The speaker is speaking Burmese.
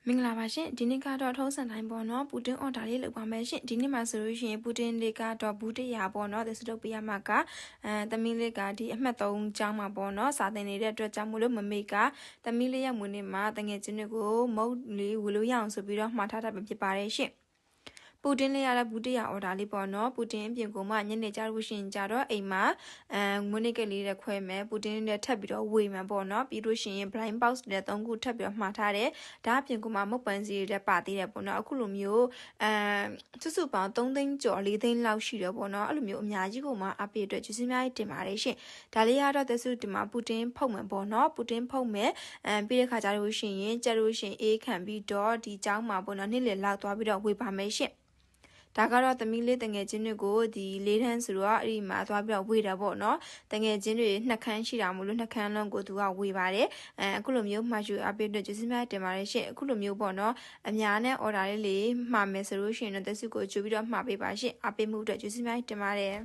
မင်္ဂလာပါရှင်ဒီနေ့ကတော့ထုံးစံတိုင်းပေါ့နော်ပူတင်အော်ဒါလေးလုပ်ပါမယ်ရှင်ဒီနေ့မှာဆိုလို့ရှိရင်ပူတင်လေးကတော့ဘူးတရာပေါ့နော်ဒီစတုပ်ပေးရမှာကသမီးလေးကဒီအမှတ်3ကျောင်းမှာပေါ့နော်စာသင်နေတဲ့အတွက်ကြောင့်မို့လို့မမေကသမီးလေးရဲ့မွေးနေ့မှာတငယ်ချင်းတွေကိုမုတ်လေးဝလို့ရအောင်ဆိုပြီးတော့မှာထားတာပဲဖြစ်ပါတယ်ရှင်ပူတင်လေးရတဲ့ဘူးတရာအော်ဒါလေးပေါ့နော်ပူတင်အပြင်ကိုမှညနေကြလို့ရှိရင်ကြတော့အိမ်မှာမွေးနေ့ကလေးတွေခွဲမယ်ပူတင်နဲ့ထပ်ပြီးတော့ဝေမယ်ပေါ့နော်ပြီးလို့ရှိရင် blind box နဲ့3ခုထပ်ပြီးတော့မှာထားတယ်ဒါအပြင်ကမှမုတ်ပန်းစီတွေပါသေးတယ်ပေါ့နော်အခုလိုမျိုးစုစုပေါင်း3သိန်းကျော်4သိန်းလောက်ရှိတယ်ပေါ့နော်အဲ့လိုမျိုးအများကြီးကိုမှအပြည့်အတွက်ကျေးဇူးများကြီးတင်ပါတယ်ရှင်ဒါလေးကတော့သက်စုဒီမှာပူတင်ဖုတ်မယ်ပေါ့နော်ပူတင်ဖုတ်မယ်ပြီးတဲ့ခါကျလို့ရှိရင်ကြလို့ရှိရင်အေးခံပြီးတော့ဒီเจ้าမှာပေါ့နော်နေ့လည်လောက်သွားပြီးတော့ဝေပါမယ်ရှင်ဒါကတော့သမီးလေးတငယ်ချင်းတွေကိုဒီ၄ထန်းဆိုတော့အဲ့ဒီမှာသွားပြီးတော့ဝေတာပေါ့နော်တငယ်ချင်းတွေနှစ်ခန်းရှိတာမို့လို့နှစ်ခန်းလုံးကိုသူကဝေပါတယ်အခုလိုမျိုးမှာယူအပိအတွက်ကျေးဇူးများတင်ပါတယ်ရှင်အခုလိုမျိုးပေါ့နော်အများနဲ့ order လေးမှာမယ်ဆိုလို့ရှိရင်တော့တက်စုကိုကြိုပြီးတော့မှာပေးပါရှင်အပိမှုအတွက်ကျေးဇူးများတင်ပါတယ်